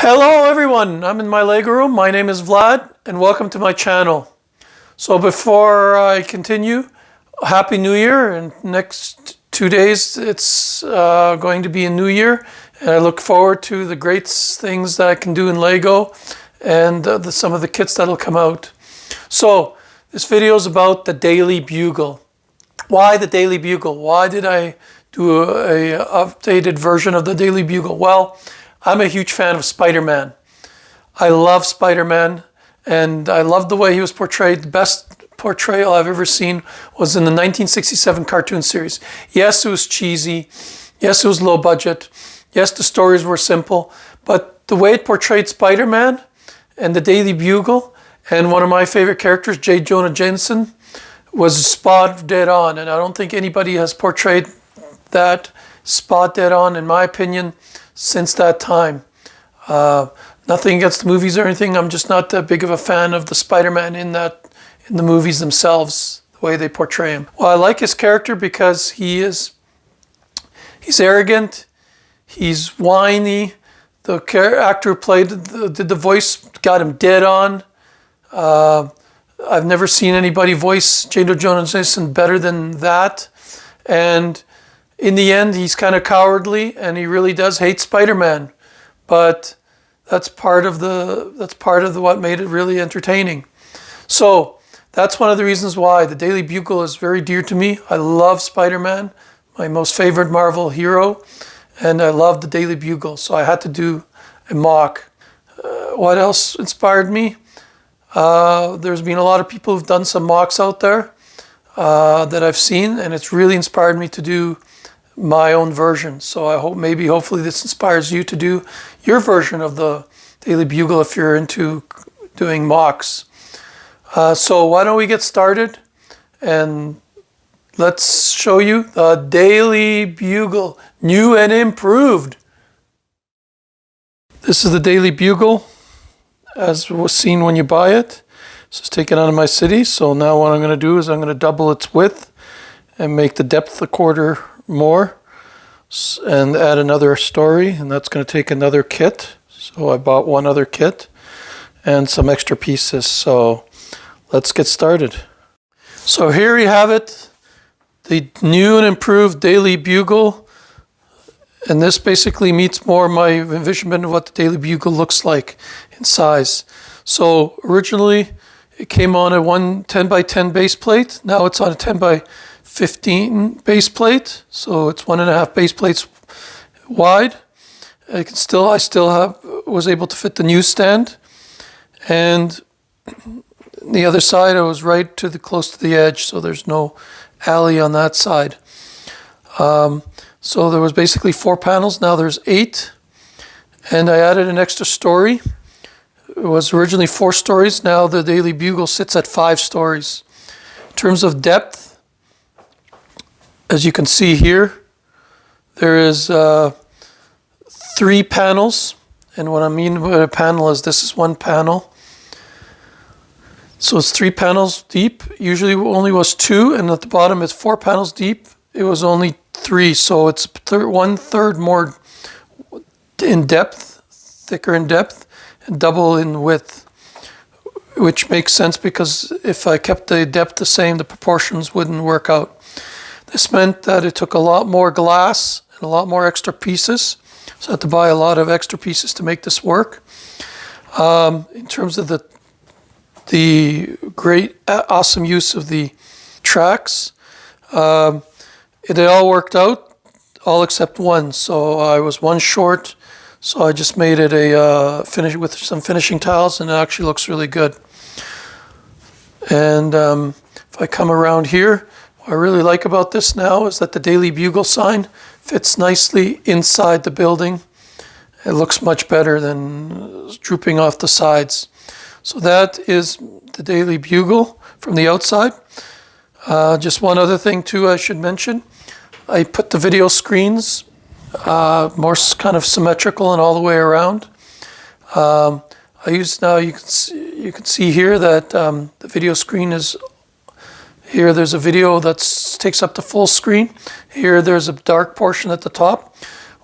Hello everyone, I'm in my Lego room. My name is Vlad and welcome to my channel. So before I continue, Happy New Year. In next 2 days it's going to be a new year, and I look forward to the great things that I can do in Lego and some of the kits that'll come out. So this video is about the Daily Bugle. Why the Daily Bugle? Why did I do a updated version of the Daily Bugle? Well, I'm a huge fan of Spider-Man. I love Spider-Man, and I love the way he was portrayed. The best portrayal I've ever seen was in the 1967 cartoon series. Yes, it was cheesy. Yes, it was low budget. Yes, the stories were simple. But the way it portrayed Spider-Man and the Daily Bugle, and one of my favorite characters, J. Jonah Jameson, was spot dead on. And I don't think anybody has portrayed that spot dead on, in my opinion, since that time. Nothing against the movies or anything. I'm just not that big of a fan of the Spider-Man in the movies themselves, the way they portray him. Well, I like his character because he's arrogant, he's whiny. The actor who did the voice got him dead on. I've never seen anybody voice J. Jonah Jameson better than that. And in the end, he's kind of cowardly, and he really does hate Spider-Man. But that's part of what made it really entertaining. So that's one of the reasons why the Daily Bugle is very dear to me. I love Spider-Man, my most favorite Marvel hero, and I love the Daily Bugle. So I had to do a MOC. What else inspired me? There's been a lot of people who've done some MOCs out there that I've seen, and it's really inspired me to do my own version. So I hope hopefully this inspires you to do your version of the Daily Bugle if you're into doing MOCs. So why don't we get started, and let's show you the Daily Bugle, new and improved. This is the Daily Bugle as was seen when you buy it. This is taken out of my city. So now what I'm going to do is I'm going to double its width and make the depth a quarter more and add another story, and that's going to take another kit. So I bought one other kit and some extra pieces. So let's get started. So here you have it, the new and improved Daily Bugle, and this basically meets more my envisionment of what the Daily Bugle looks like in size. So originally it came on a 10 by 10 base plate. Now it's on a 10 by 15 base plate, so it's 1.5 base plates wide. I still was able to fit the newsstand, and the other side I was right close to the edge, so there's no alley on that side. So there was basically 4 panels. Now there's 8, and I added an extra story. It was originally 4 stories. Now the Daily Bugle sits at 5 stories. In terms of depth, as you can see here, there is 3 panels. And what I mean by a panel is this is one panel. So it's 3 panels deep. Usually it only was 2, and at the bottom it's 4 panels deep. It was only 3, so it's 1/3 more in depth, thicker in depth, and double in width, which makes sense because if I kept the depth the same, the proportions wouldn't work out. This meant that it took a lot more glass and a lot more extra pieces. So I had to buy a lot of extra pieces to make this work. In terms of the great, awesome use of the tracks, it all worked out, all except one. So I was one short. So I just made it a finish with some finishing tiles, and it actually looks really good. And if I come around here, what I really like about this now is that the Daily Bugle sign fits nicely inside the building. It looks much better than drooping off the sides. So that is the Daily Bugle from the outside. Just one other thing too I should mention. I put the video screens more kind of symmetrical and all the way around. You can see here that the video screen is here. There's a video that takes up the full screen. Here there's a dark portion at the top.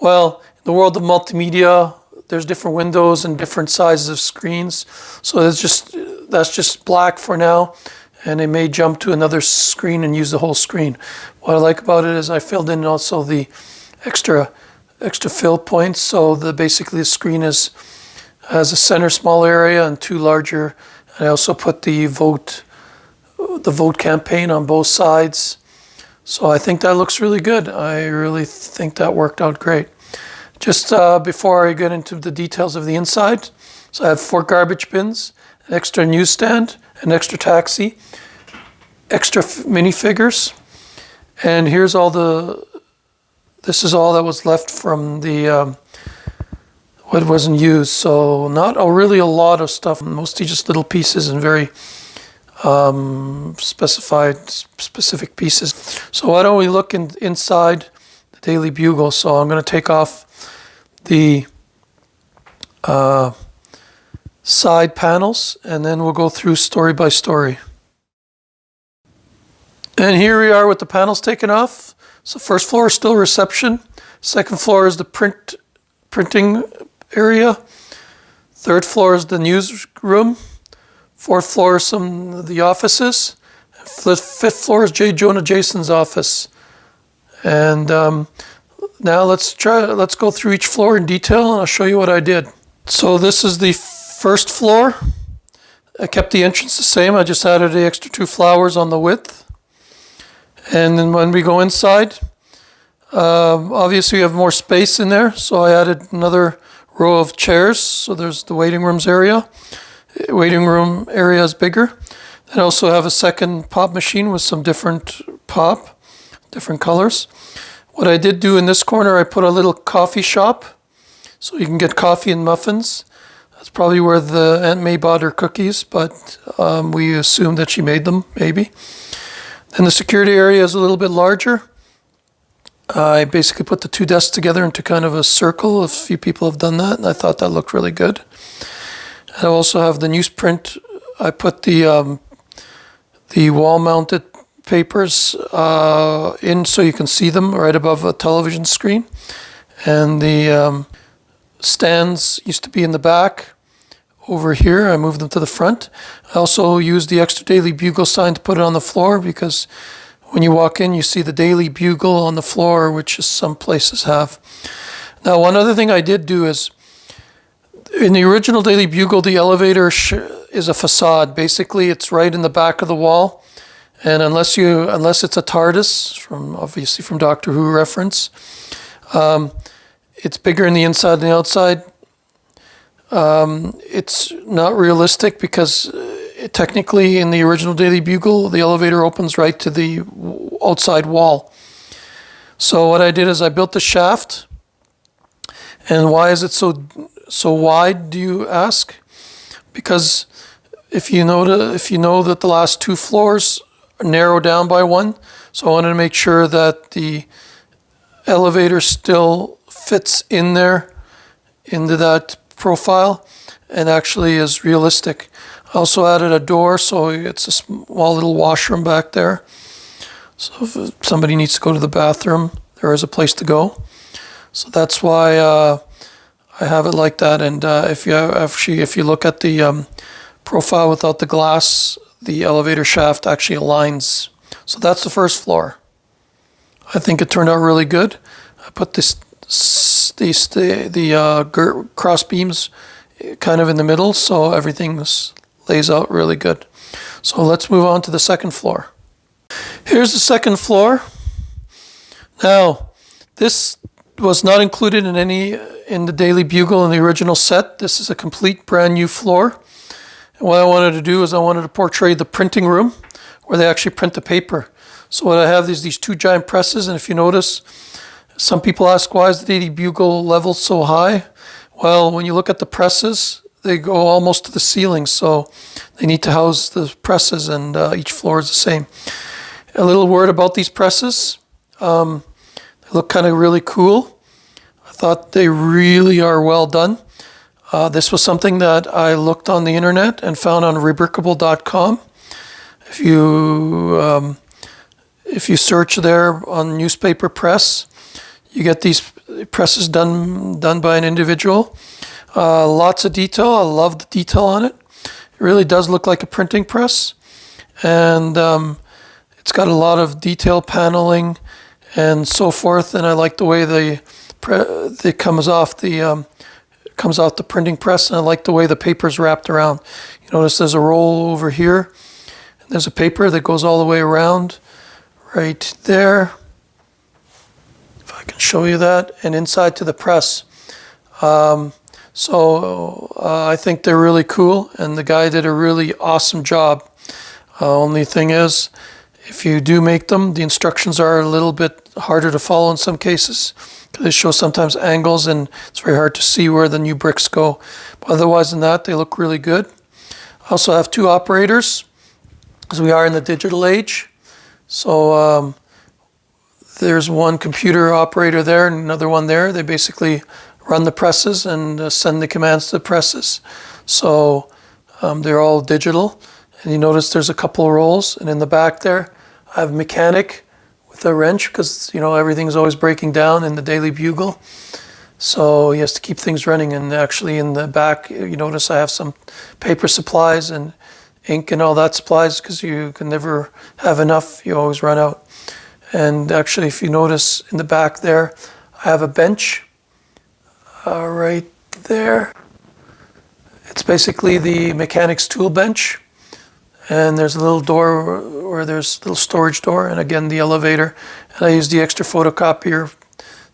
Well, in the world of multimedia, there's different windows and different sizes of screens. So that's just black for now, and it may jump to another screen and use the whole screen. What I like about it is I filled in also the extra fill points. So basically the screen has a center small area and two larger. And I also put the vote campaign on both sides. So I think that looks really good. I really think that worked out great. Just before I get into the details of the inside, so I have 4 garbage bins, an extra newsstand, an extra taxi, extra minifigures, and here's this is all that was left from the what wasn't used. So not really a lot of stuff, mostly just little pieces and very specific pieces. So why don't we look inside the Daily Bugle? So I'm going to take off the side panels, and then we'll go through story by story. And here we are with the panels taken off. So first floor is still reception. Second floor is the printing area. Third floor is the newsroom. Fourth floor is some of the offices. Fifth floor is J. Jonah Jason's office. And now let's go through each floor in detail, and I'll show you what I did. So this is the first floor. I kept the entrance the same. I just added the extra 2 flowers on the width. And then when we go inside, obviously we have more space in there. So I added another row of chairs. So there's the waiting room area is bigger. Then I also have a second pop machine with some different colors. What I did do in this corner, I put a little coffee shop, so you can get coffee and muffins. That's probably where the Aunt May bought her cookies, but we assume that she made them, maybe. Then the security area is a little bit larger. I basically put the 2 desks together into kind of a circle. A few people have done that, and I thought that looked really good. I also have the newsprint. I put the wall-mounted papers in so you can see them right above a television screen. And the stands used to be in the back over here. I moved them to the front. I also used the extra Daily Bugle sign to put it on the floor, because when you walk in, you see the Daily Bugle on the floor, which is some places have. Now, one other thing I did do is, in the original Daily Bugle, the elevator is a facade. Basically, it's right in the back of the wall. And unless it's a TARDIS, obviously from Doctor Who reference, it's bigger in the inside than the outside. It's not realistic because technically in the original Daily Bugle, the elevator opens right to the outside wall. So what I did is I built the shaft. And why is it so wide, do you ask? Because if you know that the last 2 floors are narrowed down by 1, so I wanted to make sure that the elevator still fits in there, into that profile, and actually is realistic. I also added a door, so it's a small little washroom back there. So if somebody needs to go to the bathroom, there is a place to go. So that's why I have it like that. And if you look at the profile without the glass, the elevator shaft actually aligns. So that's the first floor. I think it turned out really good. I put the cross beams kind of in the middle, so everything lays out really good. So let's move on to the second floor. Here's the second floor. Now, this was not included in the Daily Bugle in the original set. This is a complete brand new floor. And what I wanted to do is I wanted to portray the printing room where they actually print the paper. So what I have is these 2 giant presses, and if you notice, some people ask, why is the Daily Bugle level so high? Well, when you look at the presses, they go almost to the ceiling, so they need to house the presses, and each floor is the same. A little word about these presses. They look kind of really cool. I thought they really are well done. This was something that I looked on the internet and found on rebrickable.com. If you search there on newspaper press, you get these presses done by an individual. Lots of detail. I love the detail on it. It really does look like a printing press, and it's got a lot of detail paneling and so forth. And I like the way it comes off the printing press, and I like the way the paper's wrapped around. You notice there's a roll over here, and there's a paper that goes all the way around right there. If I can show you that, and inside to the press. I think they're really cool, and the guy did a really awesome job. Only thing is, if you do make them, the instructions are a little bit harder to follow in some cases, because they show sometimes angles, and it's very hard to see where the new bricks go. But otherwise than that, they look really good. I also have two operators, because we are in the digital age. So there's one computer operator there and another one there. They basically run the presses and send the commands to the presses. So they're all digital. And you notice there's a couple of rolls. And in the back there, I have a mechanic with a wrench, because everything's always breaking down in the Daily Bugle. So he has to keep things running. And actually in the back, you notice I have some paper supplies and ink and all that supplies, because you can never have enough. You always run out. And actually, if you notice in the back there, I have a bench right there. It's basically the mechanic's tool bench. And there's a little door where there's a little storage door, and again the elevator. And I used the extra photocopier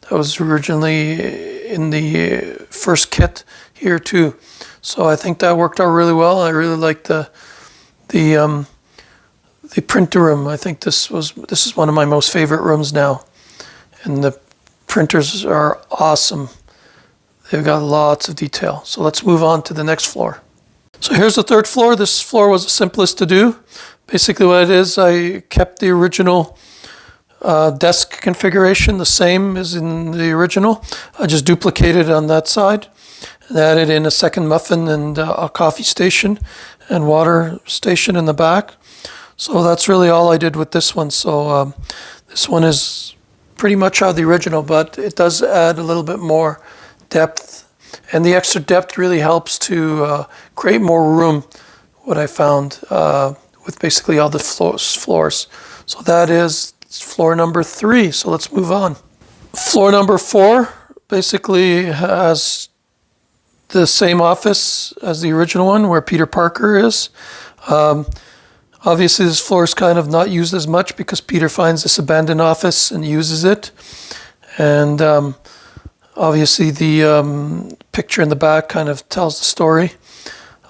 that was originally in the first kit here too. So I think that worked out really well. I really like the printer room. I think this is one of my most favorite rooms now. And the printers are awesome. They've got lots of detail. So let's move on to the next floor. So here's the third floor. This floor was the simplest to do. Basically what it is, I kept the original desk configuration the same as in the original. I just duplicated on that side and added in a second muffin and a coffee station and water station in the back. So that's really all I did with this one. So this one is pretty much how the original, but it does add a little bit more depth. And the extra depth really helps to create more room, what I found, with basically all the floors. So that is floor number 3. So let's move on. Floor number 4 basically has the same office as the original one, where Peter Parker is. Obviously, this floor is kind of not used as much, because Peter finds this abandoned office and uses it. And obviously, the picture in the back kind of tells the story.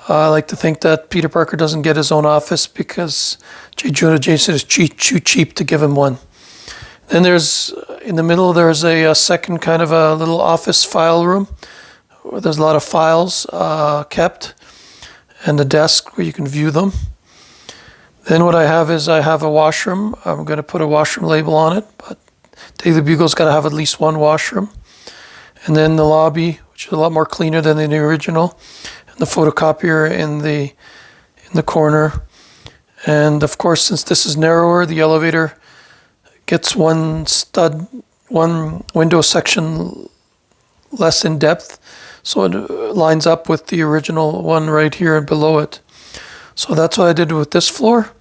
I like to think that Peter Parker doesn't get his own office because J. Jonah Jameson is too cheap to give him one. Then there's, in the middle, there's a second kind of a little office file room, where there's a lot of files kept, and a desk where you can view them. Then what I have is I have a washroom. I'm going to put a washroom label on it, but Daily Bugle's got to have at least one washroom. And then the lobby, which is a lot more cleaner than the original, and the photocopier in the corner. And of course, since this is narrower, the elevator gets one window section less in depth, so it lines up with the original one right here and below it. So that's what I did with this floor.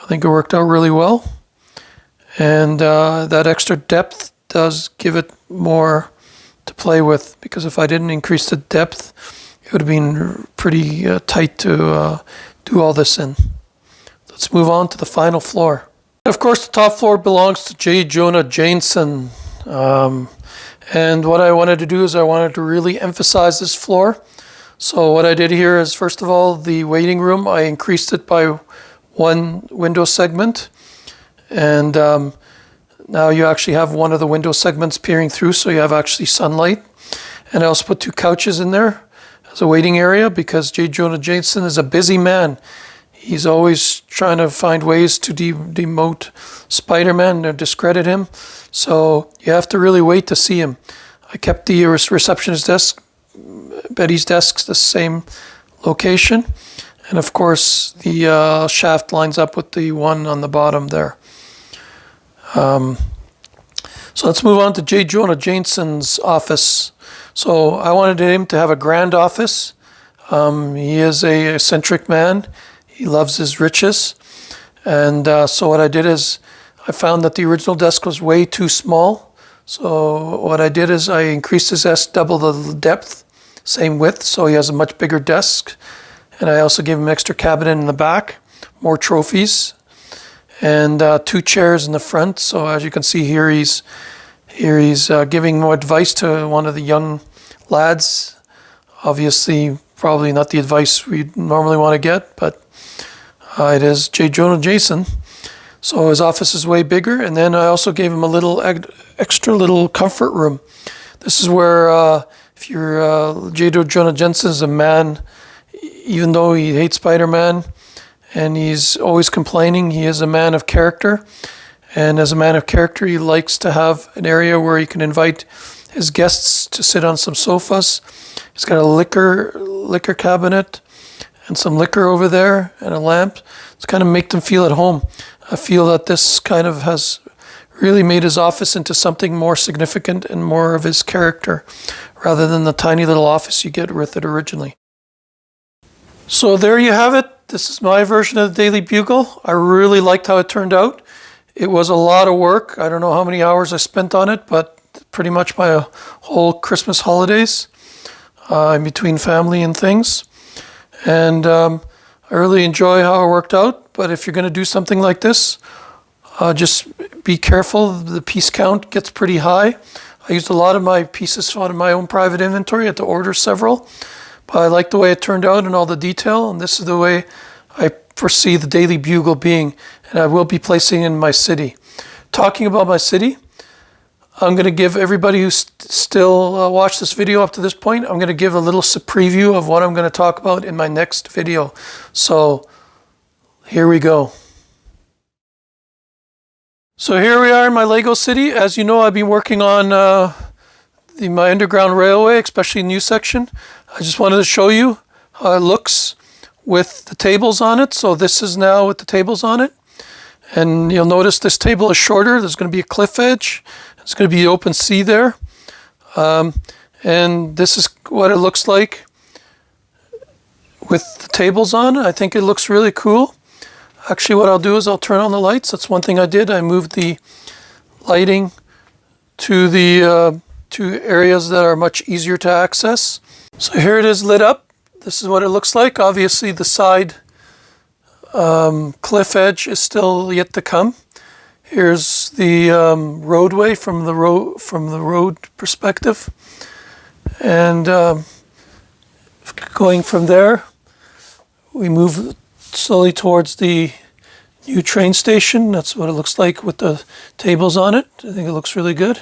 I think it worked out really well. And that extra depth does give it more to play with, because if I didn't increase the depth, it would have been pretty tight to do all this in. Let's move on to the final floor. Of course, the top floor belongs to J. Jonah Jameson. And what I wanted to do is I wanted to really emphasize this floor. So what I did here is, first of all, the waiting room, I increased it by one window segment. And now you actually have one of the window segments peering through, so you have actually sunlight. And I also put 2 couches in there as a waiting area, because J. Jonah Jameson is a busy man. He's always trying to find ways to demote Spider-Man or discredit him. So you have to really wait to see him. I kept the receptionist desk, Betty's desk, the same location. And of course, the shaft lines up with the one on the bottom there. So let's move on to J. Jonah Jameson's office. So I wanted him to have a grand office. He is a eccentric man. He loves his riches. And so what I did is I found that the original desk was way too small. So what I did is I increased his desk double the depth, same width, so he has a much bigger desk. And I also gave him an extra cabinet in the back, more trophies, and 2 chairs in the front. So as you can see here, he's giving more advice to one of the young lads. Obviously, probably not the advice we normally want to get, but it is J. Jonah Jason. So his office is way bigger. And then I also gave him a little extra little comfort room. This is where if you're J. Jonah Jason is a man, even though he hates Spider-Man and he's always complaining, he is a man of character. And as a man of character, he likes to have an area where he can invite his guests to sit on some sofas. He's got a liquor cabinet and some liquor over there and a lamp to kind of make them feel at home. I feel that this kind of has really made his office into something more significant and more of his character rather than the tiny little office you get with it originally. So there you have it. This is my version of the Daily Bugle. I really liked how it turned out. It was a lot of work. I don't know how many hours I spent on it, but pretty much my whole Christmas holidays in between family and things. And I really enjoy how it worked out. But if you're going to do something like this, just be careful. The piece count gets pretty high. I used a lot of my pieces out of my own private inventory. I had to order several. But I like the way it turned out and all the detail, and this is the way I foresee the Daily Bugle being, and I will be placing in my city. Talking about my city, I'm going to give everybody who's still watched this video up to this point, I'm going to give a little preview of what I'm going to talk about in my next video. So here we go. So here we are in my Lego city. As you know, I've been working on my underground railway, especially new section. I just wanted to show you how it looks with the tables on it. So this is now with the tables on it. And you'll notice this table is shorter. There's going to be a cliff edge. It's going to be open sea there. And this is what it looks like with the tables on. I think it looks really cool. Actually, what I'll do is I'll turn on the lights. That's one thing I did. I moved the lighting to the to areas that are much easier to access. So here it is lit up. This is what it looks like. Obviously the side cliff edge is still yet to come. Here's the roadway from the road perspective. And going from there, we move slowly towards the new train station. That's what it looks like with the tables on it. I think it looks really good.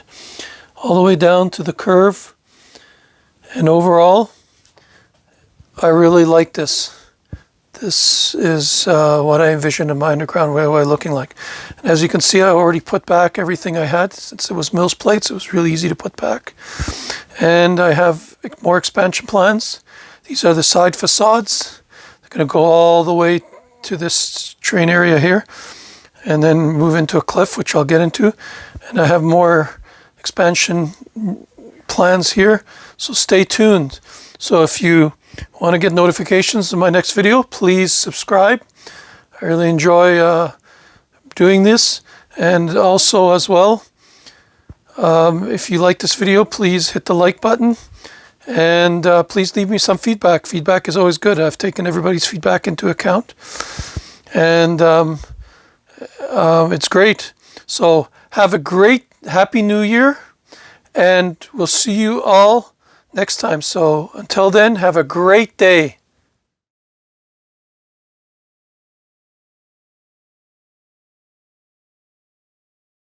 All the way down to the curve. And overall, I really like this. This is what I envisioned in my underground railway looking like. And as you can see, I already put back everything I had. Since it was Mills plates, it was really easy to put back. And I have more expansion plans. These are the side facades. They're going to go all the way to this train area here and then move into a cliff, which I'll get into. And I have more expansion plans here, so stay tuned. So if you want to get notifications of my next video, please subscribe. I really enjoy doing this. And also as well, if you like this video, please hit the like button and please leave me some feedback. Feedback is always good. I've taken everybody's feedback into account and it's great. So have a great Happy New Year, and we'll see you all next time. So until then, have a great day.